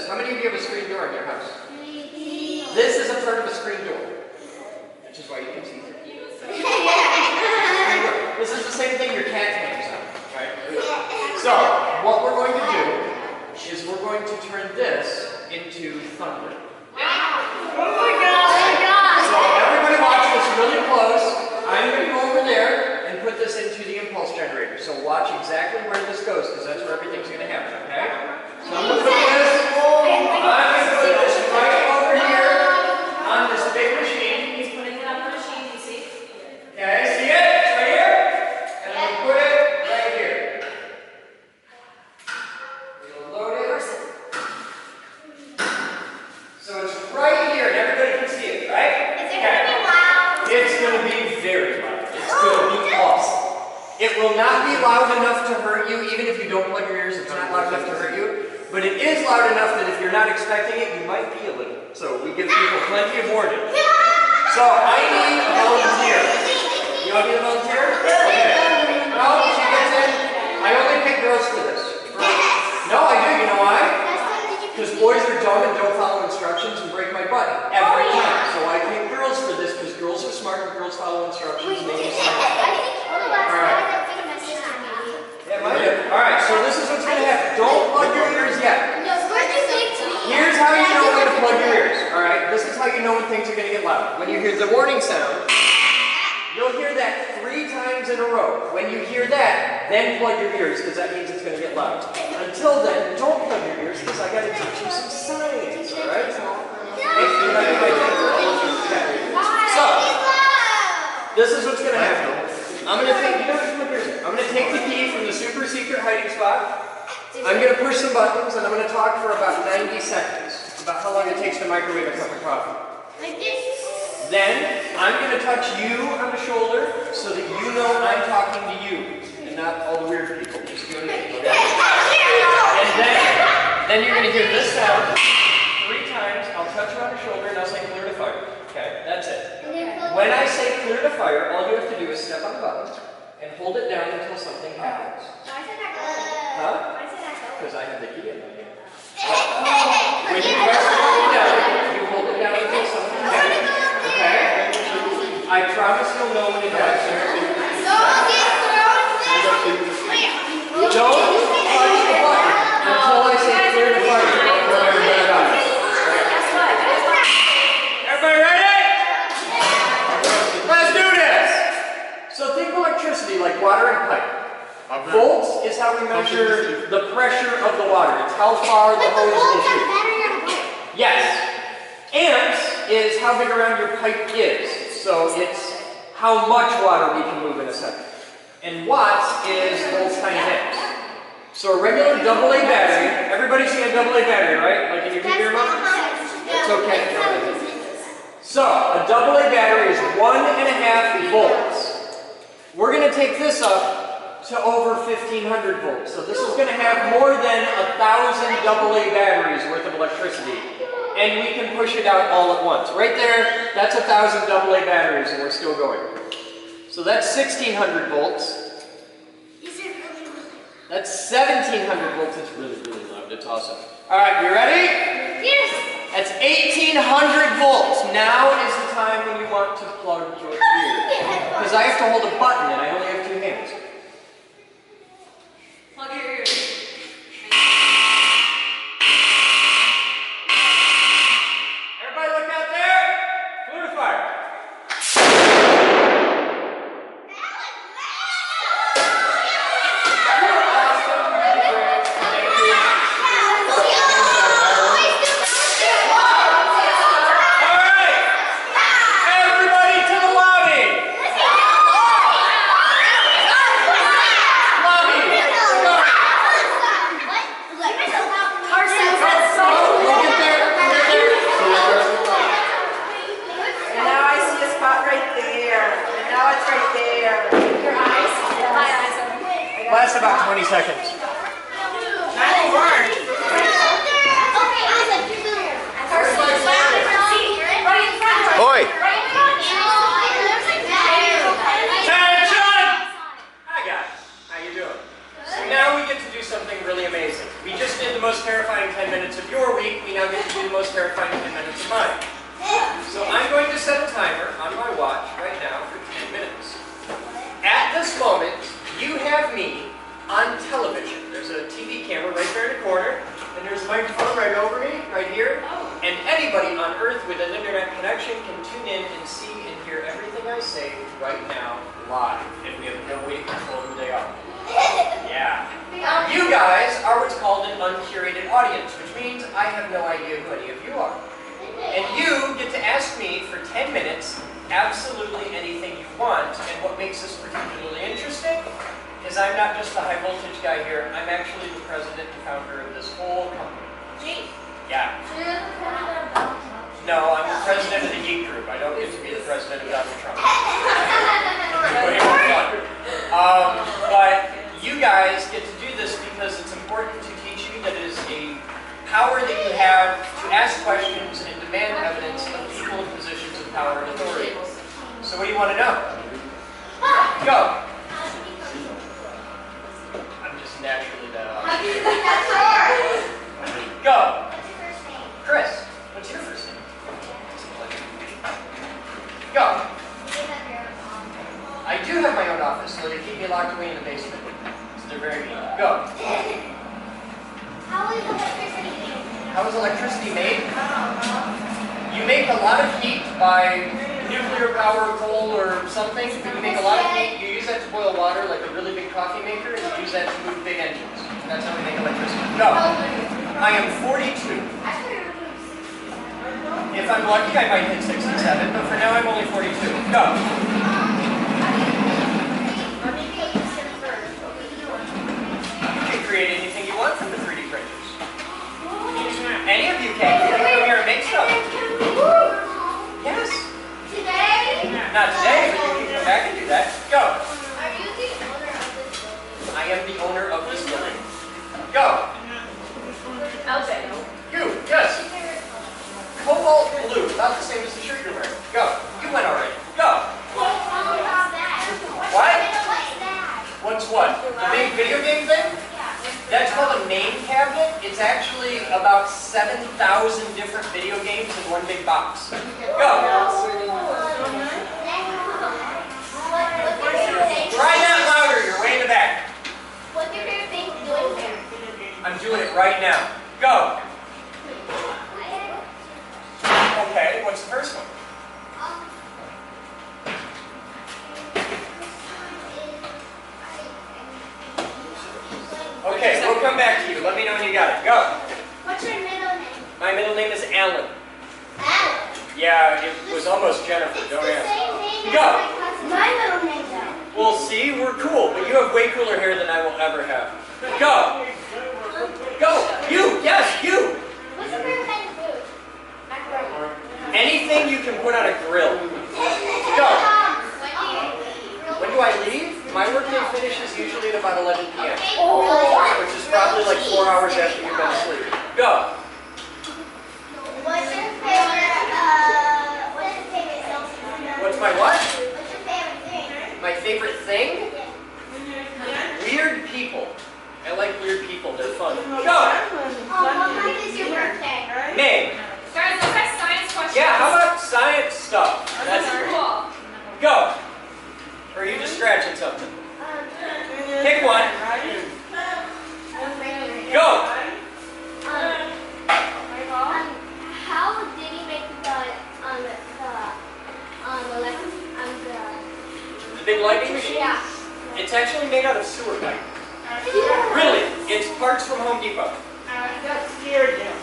this. How many of you have a screen door in your house? This is a part of a screen door, which is why you can see through. This is the same thing your cat hangs on, right? So, what we're going to do is we're going to turn this into thunder. Oh my God! So everybody watch this really close. I'm going to go over there and put this into the impulse generator. So watch exactly where this goes, because that's where everything's going to happen, okay? So I'm going to put this right over here on this big machine. He's putting it on the machine, you see? Okay, see it? It's right here. And I'm going to put it right here. We'll load it. So it's right here, and everybody can see it, right? Is it going to be loud? It's going to be very loud. It's going to be awesome. It will not be loud enough to hurt you, even if you don't plug your ears, it's not loud enough to hurt you. But it is loud enough that if you're not expecting it, you might feel it. So we give people plenty of warning. So I need a volunteer. You want to be a volunteer? Okay. No, she gets in. I only pick girls for this. No, I do. You know why? Because boys are dumb and don't follow instructions and break my butt every time. So I pick girls for this because girls are smart and girls follow instructions and they do science. Alright. Yeah, might have. Alright, so this is what's going to happen. Don't plug your ears yet. Here's how you know when to plug your ears. Alright, this is how you know when things are going to get loud. When you hear the warning sound, you'll hear that 3 times in a row. When you hear that, then plug your ears because that means it's going to get loud. Until then, don't plug your ears because I got to teach you some science. Alright? So, this is what's going to happen. I'm going to take the key from the super secret hiding spot. I'm going to push some buttons and I'm going to talk for about 90 seconds about how long it takes to microwave a cup of coffee. Then I'm going to touch you on the shoulder so that you know I'm talking to you and not all the weird people. Just you and me. Okay? And then you're going to hear this sound 3 times. I'll touch you on the shoulder and I'll say clear to fire. Okay, that's it. When I say clear to fire, all you have to do is step on the button and hold it down until something happens. Huh? Because I have the key in my hand. When you press the button down, you hold it down until something happens. Okay? I promise you'll know when it happens. Don't touch the button until I say clear to fire. Everybody ready? Let's do this! So think of electricity like water and pipe. Volts is how we measure the pressure of the water. It's how far the hose will shoot. Yes. Amps is how big around your pipe is. So it's how much water we can move in a second. And watts is volts times amps. So a regular AA battery, everybody's seen a AA battery, right? Like in your computer remote? It's okay. So, a AA battery is 1.5 volts. We're going to take this up to over 1,500 volts. So this is going to have more than 1,000 AA batteries worth of electricity. And we can push it out all at once. Right there, that's 1,000 AA batteries and we're still going. So that's 1,600 volts. That's 1,700 volts. It's really, really loud. It's awesome. Alright, you ready? Yes! That's 1,800 volts. Now is the time when you want to plug your ears. Because I have to hold a button and I only have 2 hands. Plug your ears. Everybody look out there. Clear to fire. Lasts about 20 seconds. Oi! Attention! Hi guys, how you doing? So now we get to do something really amazing. We just did the most terrifying 10 minutes of your your week, we now get to do the most terrifying 10 minutes of mine. So I'm going to set a timer on my watch right now for 10 minutes. At this moment, you have me on television. There's a TV camera right there in the corner, and there's a microphone right over me, right here. And anybody on Earth with an internet connection can tune in and see and hear everything I say right now live. And we have no way to control who they are. Yeah. You guys are what's called an uncurated audience, which means I have no idea who any of you are. And you get to ask me for 10 minutes absolutely anything you want. And what makes this particularly interesting is I'm not just the high voltage guy here. I'm actually the president and founder of this whole company. Yeah. No, I'm the president of the geek group. I don't get to be the president of Donald Trump. Way more fun. But you guys get to do this because it's important to teach you that it is a power that you have to ask questions and demand evidence of people in positions of power and authority. So what do you want to know? Go. I'm just naturally that awesome. Go. Chris, what's your first name? Go. I do have my own office, so they keep me locked away in the basement. So they're very mean. Go. How is electricity made? How is electricity made? You make a lot of heat by nuclear power, coal, or something. But you make a lot of heat. You use that to boil water like a really big coffee maker, and you use that to move big engines. That's how we make electricity. Go. I am 42. If I'm lucky, I might hit 67, but for now I'm only 42. Go. You can create anything you want from the 3D printers. Any of you can. You can come here and make stuff. Yes. Today? Not today, but you can come back and do that. Go. Are you the owner of this building? I am the owner of this building. Go. Okay. You. Yes. Cobalt blue. About the same as the shirt you're wearing. Go. You went already. Go. What? What's what? The big video game thing? That's called a main cabinet. It's actually about 7,000 different video games in one big box. Go. Try that louder. You're way in the back. What's your favorite thing to do here? I'm doing it right now. Go. Okay, what's the first one? Okay, we'll come back to you. Let me know when you got it. Go. What's your middle name? My middle name is Alan. Alan. Yeah, it was almost Jennifer. It's Don't the ask. same name Go. as my middle name though. Well, see, we're cool, but you have way cooler hair than I will ever have. Go. Go. You. Yes, you. What's your favorite kind of food? Macaroni. Anything you can put on a grill. Go. When do I leave? My workday finishes usually at about 11 p.m. Which is probably like 4 hours after you've been asleep. Go. What's your favorite thing? What's my what? What's your favorite thing? My favorite thing? Weird people. I like weird people. They're fun. Go. What month is your birthday? May. Guys, let's have science questions. Yeah, how about science stuff? That's great. Cool. Go. Or are you just scratching something? Pick one. Go. How did he make The big lightning machine? Yeah. It's actually made out of sewer pipe. Really? It's parts from Home Depot. That scared him.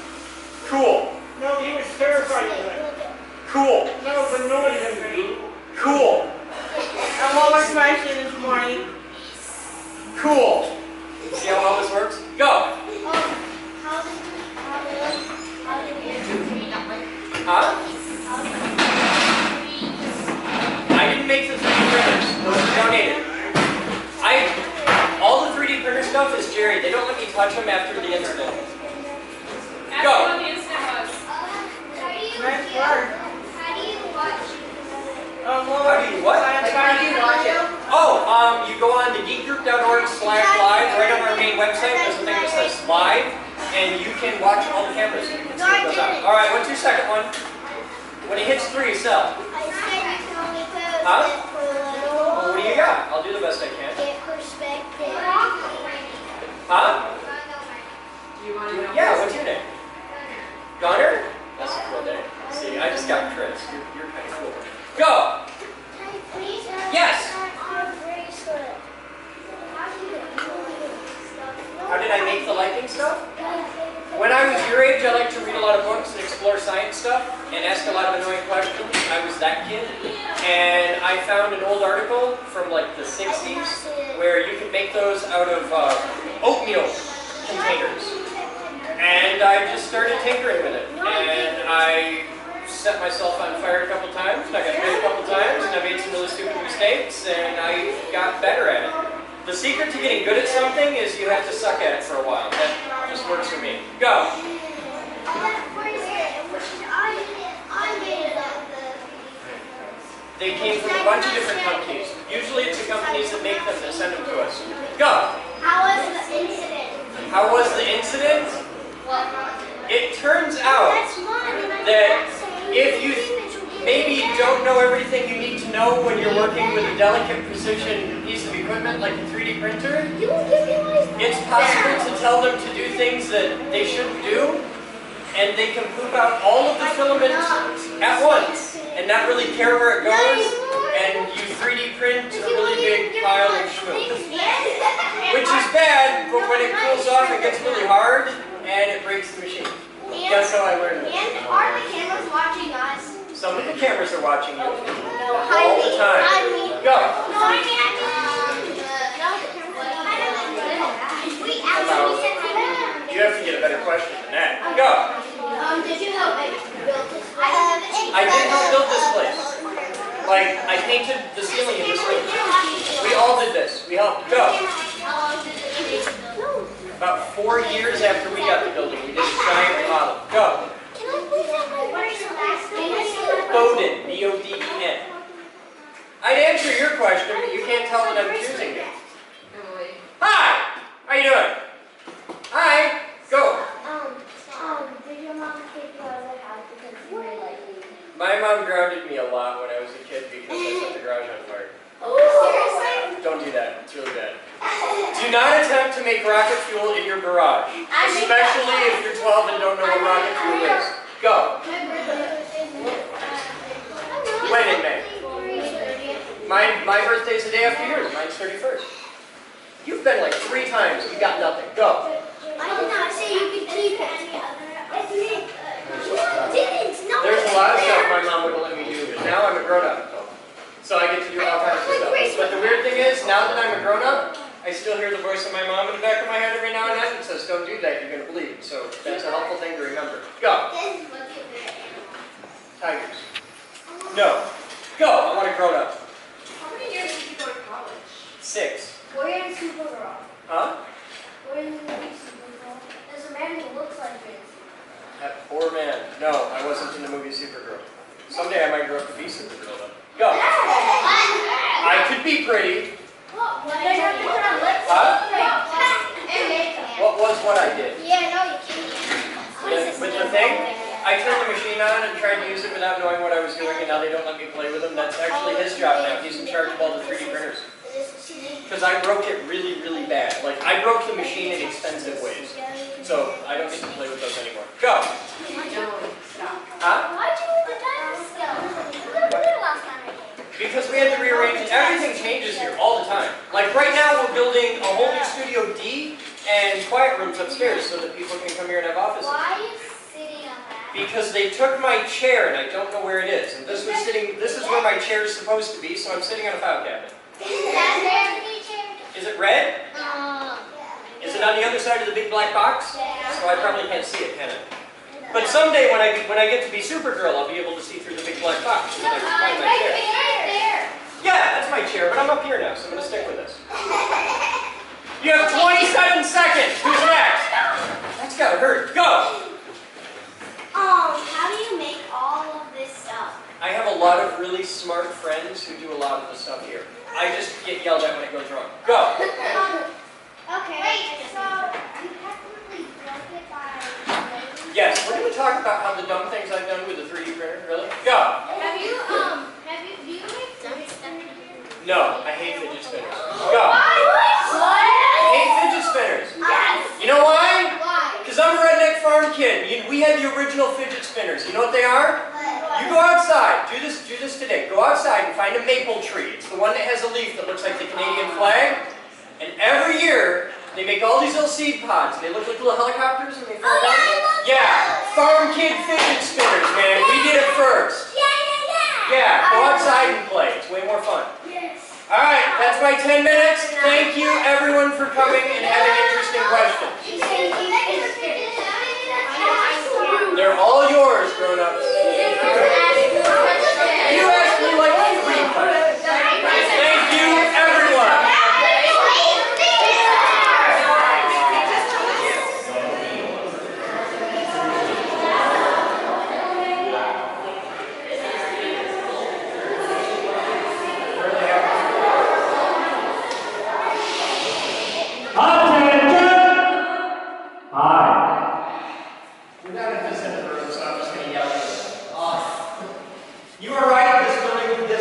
Cool. No, he was terrified of it. Cool. That was annoying him. Cool. And what was my thing this morning? Cool. See how well this works? Go. Huh? I didn't make the 3D printers. Those were donated. All the 3D printer stuff is Jerry. They don't let me touch them after the incident. Ask Go. me what the incident was. Nice work. How do you watch? How do you what? How do you watch it? Oh, you go on to geekgroup.org/live. Right on our main website, there's a thing that says live, and you can watch all the cameras. see what goes on. All right, what's your second one? When he hits 3, sell. Huh? Well, what do you got? I'll do the best I can. Huh? Yeah, what's your name? Gunner? That's a cool name. See, I just got Chris. You're kind of cool. Go! Yes! How did I make the lightning stuff? When I was your age, I liked to read a lot of books and explore science stuff and ask a lot of annoying questions. I was that kid. And I found an old article from like the 60s where you could make those out of oatmeal containers. And I just started tinkering with it. And I set myself on fire a couple times, and I got bit a couple times, and I made some really stupid mistakes, and I got better at it. The secret to getting good at something is you have to suck at it for a while. That just works for me. Go! They came from a bunch of different companies. Usually it's the companies that make them that send them to us. Go! How was the incident? How was the incident? It turns out that if you maybe don't know everything you need to know when you're working with a delicate precision piece of equipment like a 3D printer, it's possible to tell them to do things that they shouldn't do, and they can poop out all of the filaments at once and not really care where it goes, and you 3D print a really big pile of schmoo. Which is bad, but when it cools off it gets really hard and it breaks the machine. That's how I learned it. And are the cameras watching us? Some of the cameras are watching you all the time. Go! No, I mean, we actually sent to them. You have to get a better question than that. Go! Did you help me build this? I did help build this place. Like, I painted the ceiling in this room. We all did this. We helped. Go! How long did it take? About 4 years after we got the building, we did a giant remodel. Go! Can I please have my bracelet? Boden, B-O-D-E-N. I'd answer your question, but you can't tell that I'm choosing you. Hi! How you doing? Hi! Go! Did your mom kick you out of the house because you were like leaving? My mom grounded me a lot when I was a kid because I set the garage on fire. Seriously? Don't do that. It's really bad. Do not attempt to make rocket fuel in your garage, especially if you're 12 and don't know what rocket fuel is. Go. When in May? My birthday's the day after yours. Mine's 31st. You've been like 3 times. You got nothing. Go. I did not say you could keep it. Didn't. No. There's a lot of stuff my mom wouldn't let me do, but now I'm a grown-up. So I get to do all kinds of stuff. But the weird thing is, now that I'm a grown-up, I still hear the voice of my mom in the back of my head every now and then. It says, don't do that, you're going to bleed. So that's a helpful thing to remember. Go. Tigers. No. Go. I want a grown-up. How many years did you go to college? 6. We're in Supergirl. Huh? We're in the movie Supergirl. There's a man who looks like this. That poor man. No, I wasn't in the movie Supergirl. Someday I might grow up to be Supergirl, though. Go. I could be pretty. Huh? What was what I did? Yeah, no, you can't. With the thing, I turned the machine on and tried to use it without knowing what I was doing, and now they don't let me play with them. That's actually his job now. He's in charge of all the 3D printers. Because I broke it really, really bad. Like, I broke the machine in expensive ways. So, I don't get to play with those anymore. Go! Huh? Why'd you leave the diamond skeleton? You were here last time I came. Because we had to rearrange it. Everything changes here all the time. Like, right now we're building a whole new Studio D and quiet rooms upstairs so that people can come here and have offices. Why are you sitting on that? Because they took my chair and I don't know where it is. And this is where my chair is supposed to be, so I'm sitting on a file cabinet. Is it red? Is it on the other side of the big black box? So I probably can't see it, can I? But someday when I get to be Supergirl, I'll be able to see through the big black box. So I can find my chair. Yeah, that's my chair, but I'm up here now, so I'm going to stick with this. You have 27 seconds. Who's next? That's got to hurt. Go! How do you make all of this stuff? I have a lot of really smart friends who do a lot of the stuff here. I just get yelled at when it goes wrong. Go! Okay. Wait, so you technically broke it by... Yes, we're doing to talk about how the dumb things I've done with the 3D printer? Really? Go. Do you make fidget spinners? No, I hate fidget spinners. Go. What? I hate fidget spinners. Yes. You know why? Why? Because I'm a redneck farm kid. We had the original fidget spinners. You know what they are? You go outside. Do this today. Go outside and find a maple tree. It's the one that has a leaf that looks like the Canadian flag. And every year, they make all these little seed pods. They look like little helicopters and they fall down. Yeah, farm kid fidget spinners, man. We did it first. Yeah, go outside and play. It's way more fun. Yes. All right, that's my 10 minutes. Thank you, everyone, for coming and having interesting questions. They're all yours, grown-ups. You asked me like 3 questions. Thank you, everyone. We're not in this end of the room, so I'm just going to yell at you. You are right, this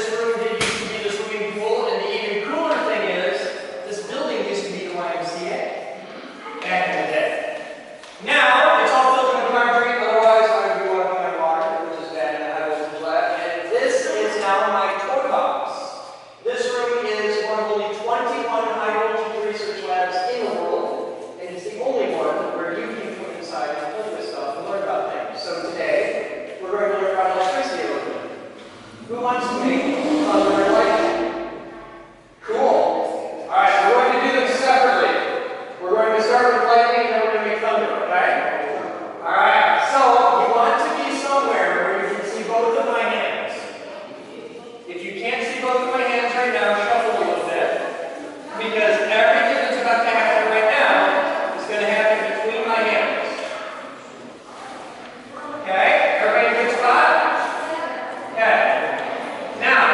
room did used to be the swimming pool, and the even cooler thing is, this building used to be the YMCA back in the day. Now, it's all filled with concrete, otherwise I would be walking on water, which is bad in the high voltage lab, and this is now my toy box. This room is one of only 21 high voltage research labs in the world, and it's the only one where you can put inside and play with stuff and learn about things. So today, we're going to learn about electricity a little bit. Who wants to make other lightning? Cool. Alright, we're going to do them separately. We're going to start with lightning and then we're going to make thunder, okay? Alright, so you want to be somewhere where you can see both of my hands. If you can't see both of my hands right now, shuffle a little bit. Because everything that's about to happen right now is going to happen between my hands. Okay? Everybody in a good spot? Okay. Now,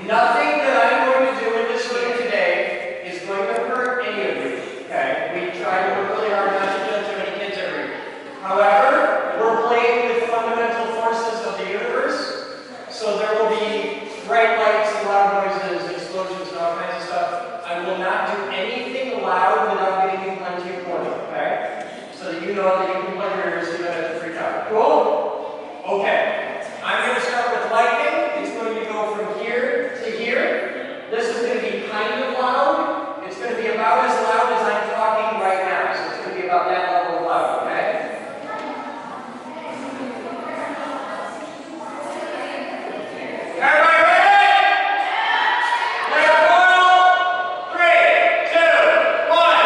nothing that I'm going to do in this room today is going to hurt any of you. Okay? We try to work really hard not to kill too many kids every year. However, we're playing with fundamental forces of the universe, so there will be bright lights and loud noises, explosions, and all kinds of stuff. I will not do anything loud without giving you plenty of warning, okay? So that you know that you can plug your ears, so you don't have to freak out. Cool? Okay. I'm going to start with lightning. It's going to go from here to here. This is going to be kind of loud. It's going to be about as loud as I'm talking right now. So it's going to be about that level of loud, okay? Everybody ready? Let it boil. 3, 2, 1.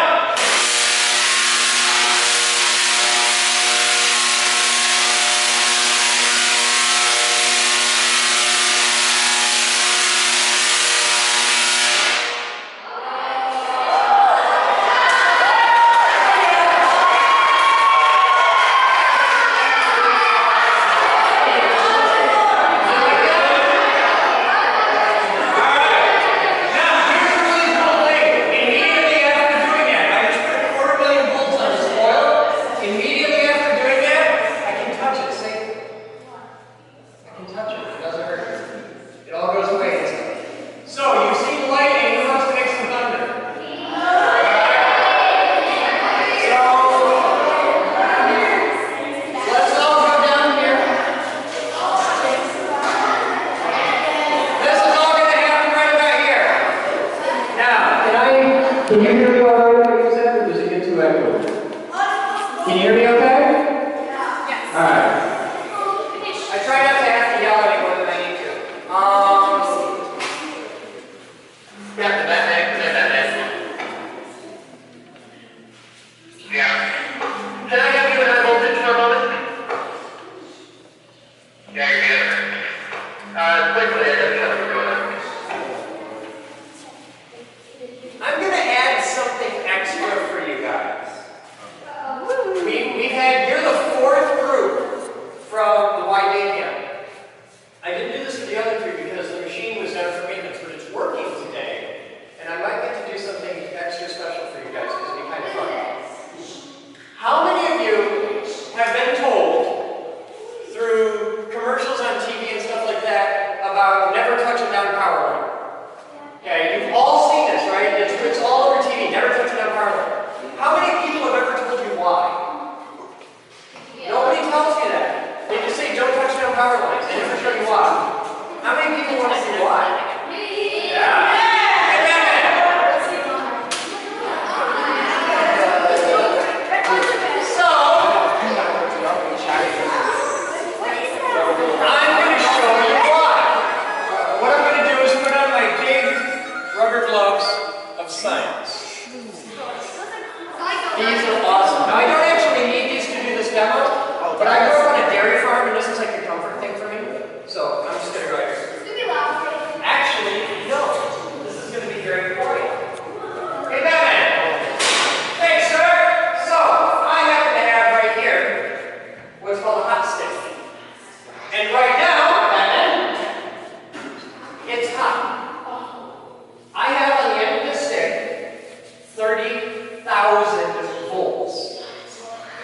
Can you hear me all right what you said, or does it get too echoey? Can you hear me okay? Yes. Alright. I try not to have to yell any more than I need to. Yeah. Can I have you in high voltage for a moment? Yeah, you're good. Quickly, I gotta shut up going on. I'm going to add something extra for you guys. You're the 4th group But I grew up on a dairy farm, and this is like a comfort thing for me. So I'm just gonna go here. It's gonna be loud. Actually, no. This is gonna be very quiet. Hey, Batman. Thanks, sir. So I happen to have right here what's called a hot stick. And right now, Batman, it's hot. I have on the end of this stick 30,000 volts.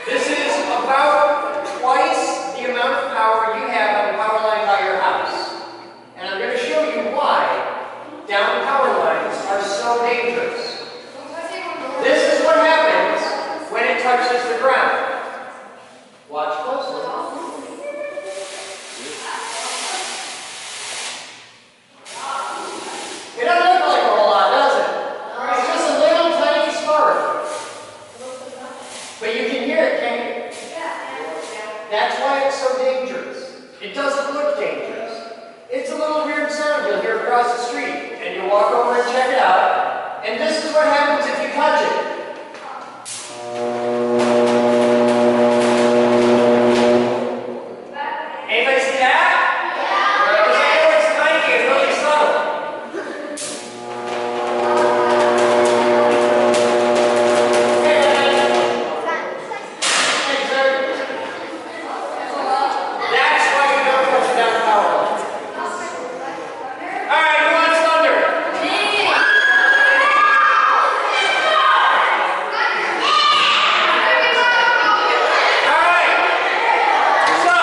This is about twice the amount of power you have on the power line by your house. And I'm going to show you why down power lines are so dangerous. This is what happens when it touches the ground. Watch closely. It doesn't look like a whole lot, does it? It's just a little tiny spark. But you can hear it, can't you? That's why it's so dangerous. It doesn't look dangerous. It's a little weird sound you'll hear across the street, and you walk over and check it out, and this is what happens if you touch it. Anybody see that? Because I know it's tiny and really subtle. That's why you don't touch it down power line. All right, who wants thunder? All right. So,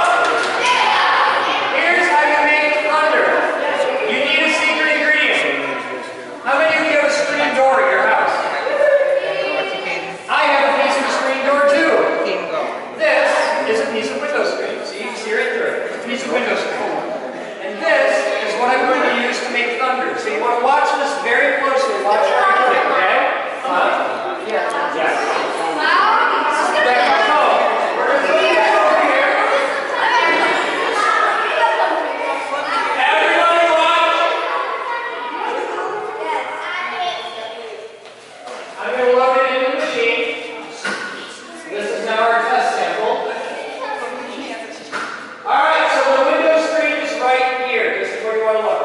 here's how you make thunder. You need a secret ingredient. How many of you have a screen door at your house? I have a piece of a screen door too. This is a piece of window screen. See, you can see right through it. It's a piece of window screen. And this is what I'm going to use to make thunder. So you want to watch this very closely. Watch where I put it, okay? Yes. So, we're going to put this over here. Everybody watch. I'm going to load it into the machine. This is now our test sample. Alright, so the window screen is right here. This is where you want to look.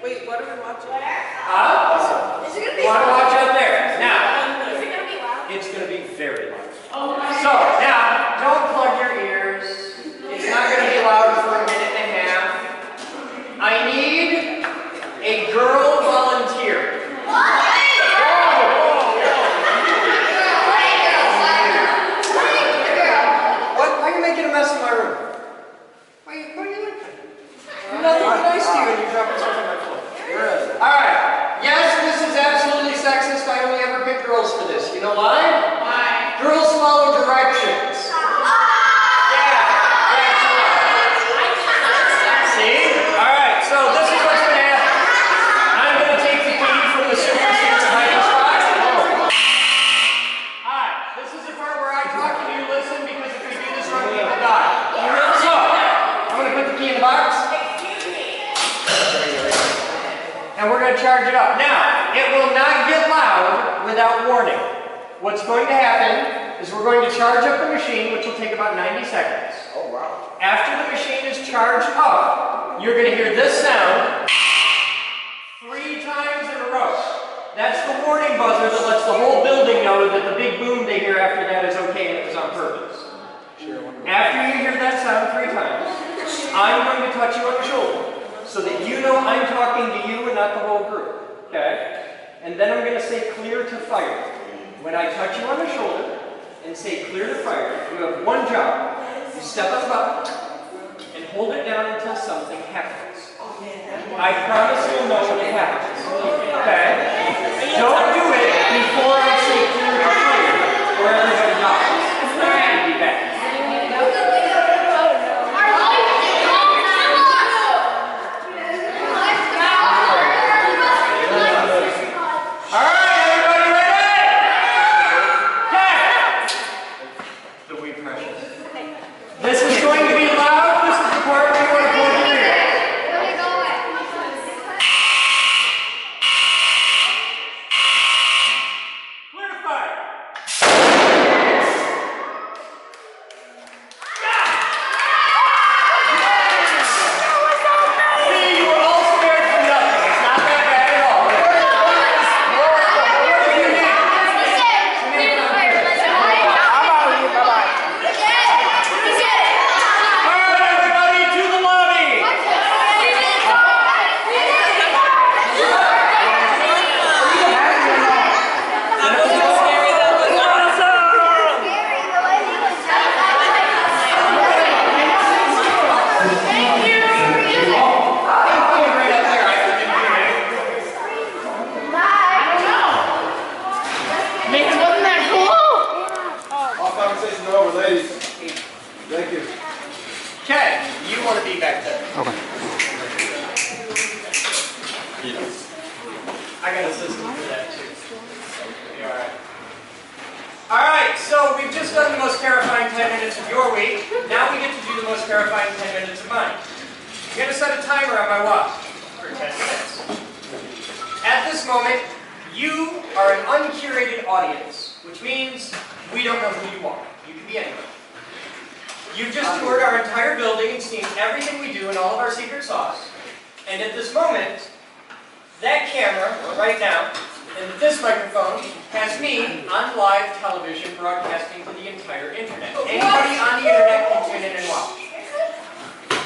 Wait, what are we watching? Huh? Is it gonna be You want to watch out there. Now, Is it gonna be loud? it's going to be very loud. Oh my So, now, don't plug your ears. It's not going to be loud for a minute and a half. I need a girl volunteer. What? Why are you making a mess in my room? What are you doing? I'm not being nice to you and you're dropping stuff on my floor. Alright. Yes, this is absolutely sexist. I only ever pick girls for this. You know why? Why? Girls follow directions. See? Alright, so this is what's going to happen. I'm going to take the key from the super secret hiding spot. Alright, this is the part where I talk and you listen because if we do this wrong, people die. So, I'm going to put the key in the box. And we're going to charge it up. Now, it will not get loud without warning. What's going to happen is we're going to charge up the machine, which will take about 90 seconds. Oh, wow. After the machine is charged up, you're going to hear this sound 3 times in a row. That's the warning buzzer that lets the whole building know that the big boom they hear after that is okay and it was on purpose. After you hear that sound 3 times, I'm going to touch you on the shoulder so that you know I'm talking to you and not the whole group. Okay? And then I'm going to say clear to fire. When I touch you on the shoulder and say clear to fire, you have one job. You step on the button and hold it down until something happens. I promise you'll know when it happens. Okay? Don't do it before I say clear to fire or everybody dies. I'll be back. This is going to be loud. This is the part where you want to pull your ear. Clear fire. minutes of your week. Now we get to do the most terrifying 10 minutes of mine. I'm going to set a timer on my watch for 10 minutes. At this moment, you are an uncurated audience, which means we don't know who you are. You can be anyone. You've just toured our entire building and seen everything we do and all of our secret sauce. And at this moment, that camera, right now, and this microphone, has me on live television broadcasting to the entire internet. Anybody on the internet can tune in and watch.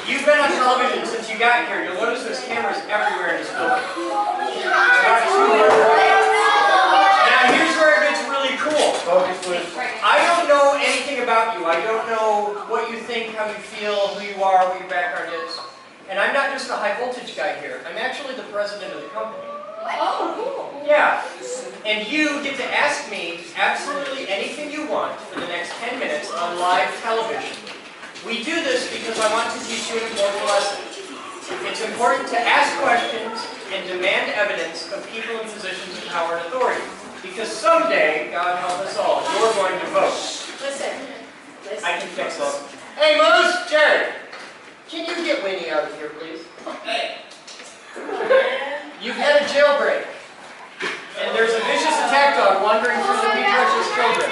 You've been on television since you got here. You'll notice there's cameras everywhere in this building. Now here's where it gets really cool. I don't know anything about you. I don't know what you think, how you feel, who you are, what your background is. And I'm not just a high voltage guy here. I'm actually the president of the company. Oh, cool. Yeah. And you get to ask me absolutely anything you want for the next 10 minutes on live television. We do this because I want to teach you an important lesson. It's important to ask questions and demand evidence of people in positions of power and authority. Because someday, God help us all, you're going to vote. Listen. I can fix this. Hey, Moose! Jared! Can you get Winnie out of here, please? Hey! You've had a jailbreak. And there's a vicious attack dog wandering through the precious children.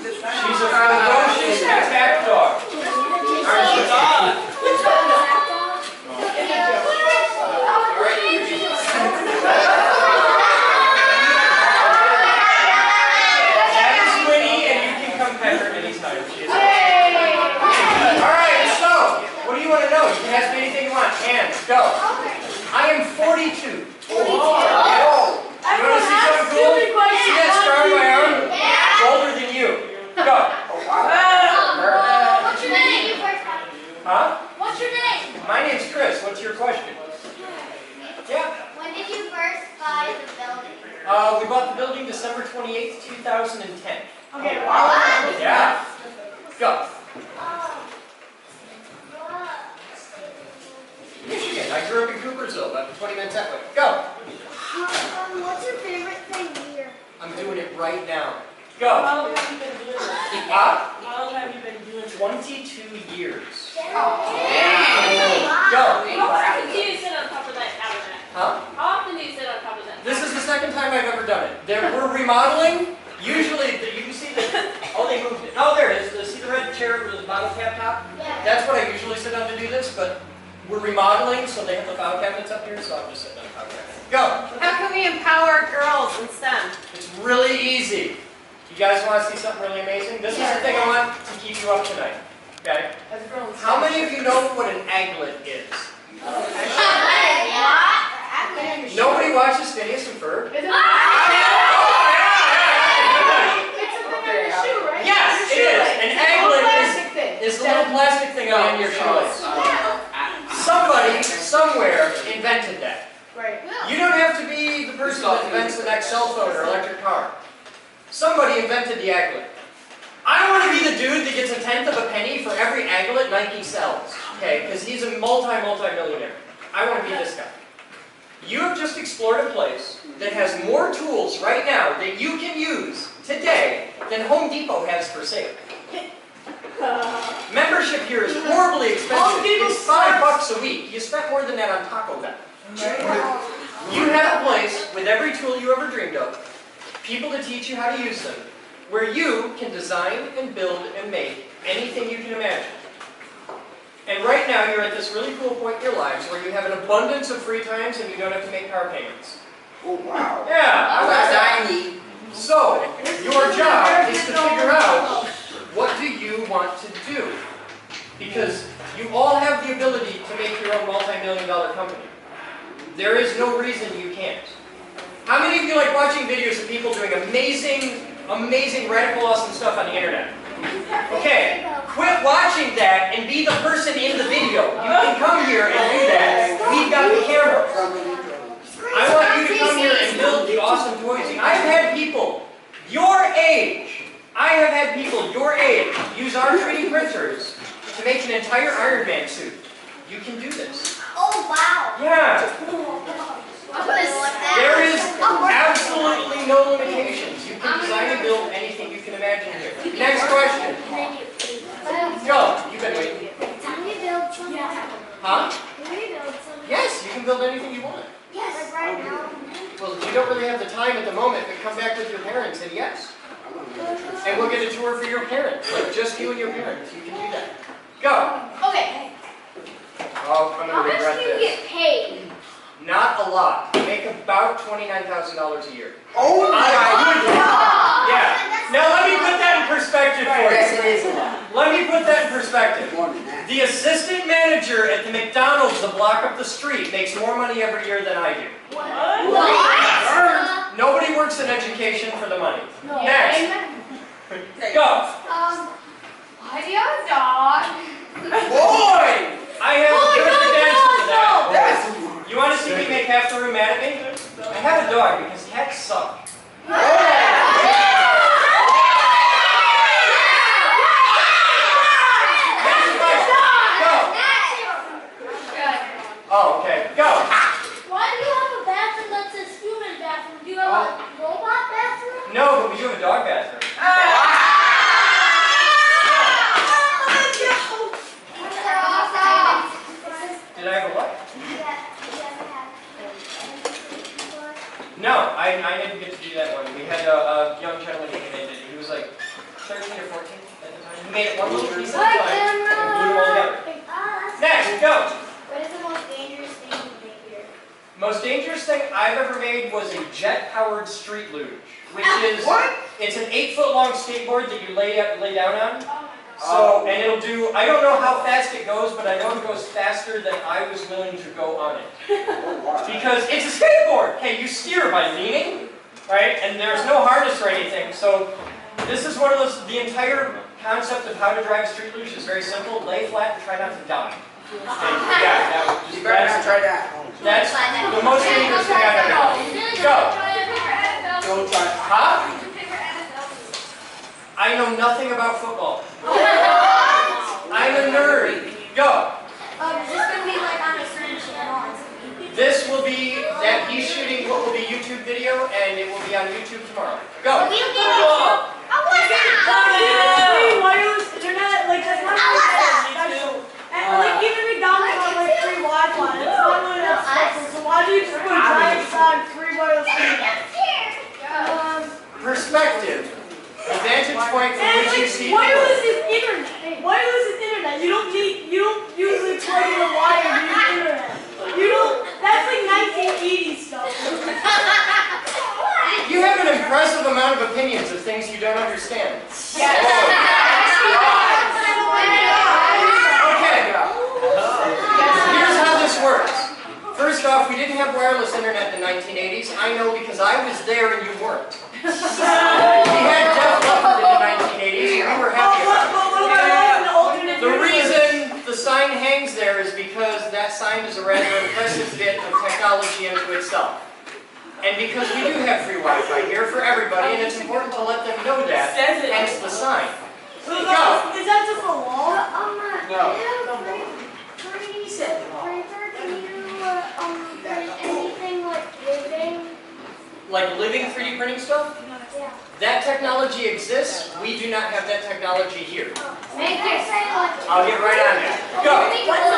She's a ferocious attack dog. Aren't you? That is Winnie, and you can come pet her anytime. She is Alright, so, what do you want to know? You can ask me anything you want. Hands, go. I am 42. You want to see something cool? See that scar on my arm? It's older than you. Go. What's your name? Huh? What's your name? My name's Chris. What's your question? Yeah. When did you first buy the building? We bought the building December 28th, 2010. Okay, Yeah. Go. Michigan. I grew up in Coopersville, about 20 minutes that way. Go. What's your favorite thing here? I'm doing it right now. Go. How long have you been doing this? Huh? How long have you been doing this? 22 years. Wow. Go. How often do you sit on top of that cabinet? Huh? How often do you sit on top of that? This is the second time I've ever done it. We're remodeling. Usually, you can see the. Oh, they moved it. Oh, there it is. See the red chair with the bottle cap top? Yeah. That's what I usually sit on to do this, but we're remodeling, so they have the file cabinets up here, so I'm just sitting on the file cabinet. Go. How can we empower girls in STEM? It's really easy. You guys want to see something really amazing? This is the thing I want to keep you up tonight. Okay? As a girl in How STEM. many of you know what an aglet is? Nobody watches Phineas and Ferb? Yes, it is. An aglet is the little plastic thing on the end of your shoelace. Somebody, somewhere, invented that. Right. You don't have to be the person that invents the next cell phone or electric car. Somebody invented the aglet. I don't want to be the dude that gets a tenth of a penny for every aglet Nike sells, okay? Because he's a multi-millionaire. I want to be this guy. You have just explored a place that has more tools right now that you can use today than Home Depot has for sale. Membership here is horribly expensive. It's $5 a week. You spent more than that on Taco Bell. You have a place with every tool you ever dreamed of, people to teach you how to use them, where you can design and build and make anything you can imagine. And right now you're at this really cool point in your lives where you have an abundance of free times and you don't have to make car payments. Oh, wow. Yeah. That's what I need. So, your job is to figure out what do you want to do. Because you all have the ability to make your own multi-million-dollar company. There is no reason you can't. How many of you like watching videos of people doing amazing, radical, awesome stuff on the internet? Okay, quit watching that and be the person in the video. You can come here and do that. We've got the camera. I want you to come here and build the awesome toys. I've had people your age, use our 3D printers to make an entire Iron Man suit. You can do this. Oh, wow. Yeah. I'm gonna want that. There is absolutely no limitations. You can design and build anything you can imagine here. Next question. Huh? Can we build something? Yes, you can build anything you want. Yes. Like right now. Well, you don't really have the time at the moment, but come back with your parents and yes. And we'll get a tour for your parents. Like just you and your parents. You can do that. Go. Okay. Oh, I'm How going to much regret do you this. get paid? Not a lot. You make about $29,000 a year. Oh my God! Yeah. Now let me put that in perspective for Yes, you. it is a lot. Let me put that in perspective. More than that. The assistant manager at the McDonald's the block up the street makes more money every year than I do. What? Nobody works in education for the money. No. Next. Go. Why do you have a dog? Boy! I have a good answer to that. That's You want to see me make half the room mad at me? I have a dog because cats suck. Oh, okay. Go. Why do you have a bathroom that says human bathroom? Do you have a robot bathroom? No, but we do have a dog bathroom. Did I have a what? No, I didn't get to do that one. We had a young gentleman who made it. He was like 13 or 14 at the time. He made it one little piece at a time and glued them all together. Next, go. What is the most dangerous thing you make here? Most dangerous thing I've ever made was a jet-powered street luge, which is it's an 8-foot-long skateboard that you lay down on. So, and it'll do, I don't know how fast it goes, but I know it goes faster than I was willing to go on it. Because it's a skateboard! Hey, you steer by leaning, right? And there's no harness or anything. So, this is one of those, the entire concept of how to drive a street luge is very simple. Lay flat and try not to die. And yeah, You better not try that. that's the most dangerous thing I've ever done. Go! Don't try. Huh? I know nothing about football. I'm a nerd. Go. Is this going to be like on a certain channel? This will be that he's shooting what will be YouTube video, and it will be on YouTube tomorrow. Go. Free wireless internet, like that's not really special. And like even McDonald's has like free Wi-Fi. It's not really that special. So why do you just put a giant sign free wireless internet? Perspective. The vantage point from And which you like see wireless is internet. Wireless is internet. You don't usually plug in a wire to use internet. You don't. That's like 1980s stuff. You have an impressive amount of opinions of things you don't understand. Okay. Here's how this works. First off, we didn't have wireless internet in the 1980s. I know because I was there and you weren't. We had Def Leppard in the 1980s and we were happy about it. The reason the sign hangs there is because that sign is a rather impressive bit of technology into itself. And because we do have free Wi-Fi here for everybody, and it's important to let them know that, hence the sign. Go! Is that just a wall? No. Anything like living? Like living 3D printing stuff? Yeah. That technology exists. We do not have that technology here. Make it say like. I'll get right on that. Go! What's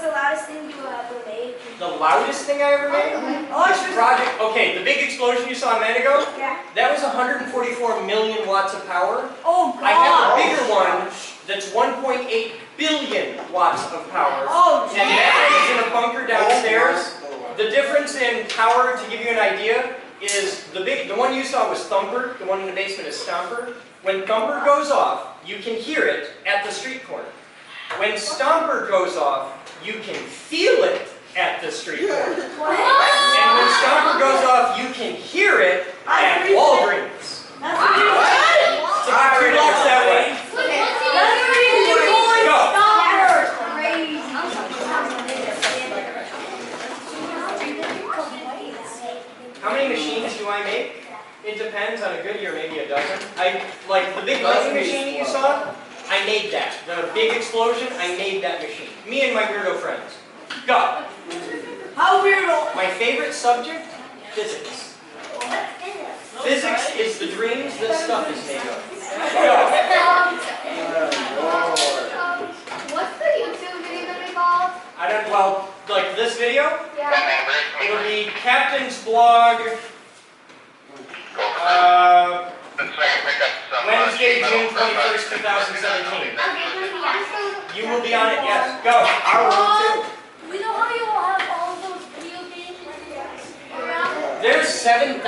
the loudest thing you ever made? The loudest thing I ever made? This project, okay, the big explosion you saw a minute ago, Yeah. that was 144 million watts of power. Oh god. I have a bigger one that's 1.8 billion watts of power. Oh And that is in a bunker downstairs. The difference in power, to give you an idea, is the one you saw was Thumper, the one in the basement is Stomper. When Thumper goes off, you can hear it at the street corner. When Stomper goes off, you can feel it at the street corner. And when Stomper goes off, you can hear it at Walgreens. That's what you It's about 2 blocks that way. How many machines do I make? It depends. On a good year, maybe a dozen. Like the big lightning machine that you saw, I made that. The big explosion, I made that machine. Me and my weirdo friends. Go. How weirdo. My favorite subject? Physics. Physics is the dreams that stuff is made of. Go. What's the YouTube video Captain's blog, Wednesday, June 21st, 2017. You will be on it, yes. Go. I will too. We know how you will have all of those video games around. There's 7,000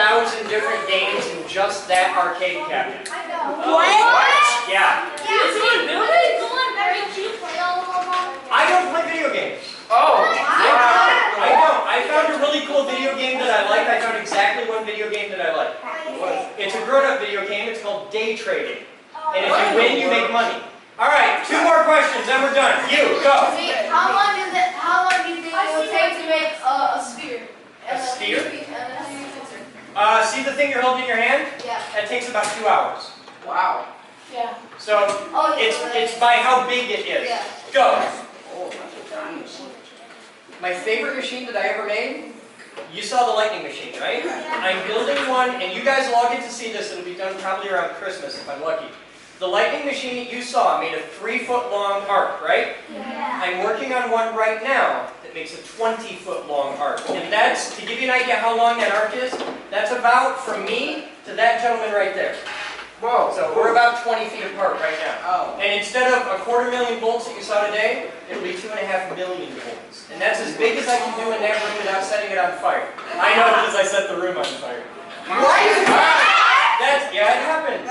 different games in just that arcade cabinet. I know. What? Yeah. Is someone building? Someone very cheap play all of them. I don't play video games. Oh. I don't. I found a really cool video game that I like. I found exactly one video game that I like. It's a grown-up video game. It's called Day Trading. And if you win, you make money. All right, 2 more questions, then we're done. You, go. How long do you think it will take to make a sphere? A sphere? And See the thing you're holding in your hand? yeah. That takes about 2 hours. Wow. Yeah. So Oh, yeah, it's by how big it is. Yeah. Go. Oh, that's a tiny. My favorite machine that I ever made, you saw the lightning machine, right? I'm building one, and you guys will all get to see this. It'll be done probably around Christmas if I'm lucky. The lightning machine that you saw made a 3-foot-long arc, right? Yeah. I'm working on one right now that makes a 20-foot-long arc. And that's, to give you an idea how long that arc is, that's about from me to that gentleman right there. Whoa. So we're about 20 feet apart right now. Oh. And instead of 250,000 volts that you saw today, it'll be 2.5 million volts. And that's as big as I can do in that room without setting it on fire. I know because I set the room on fire. What? That's, yeah, it happened.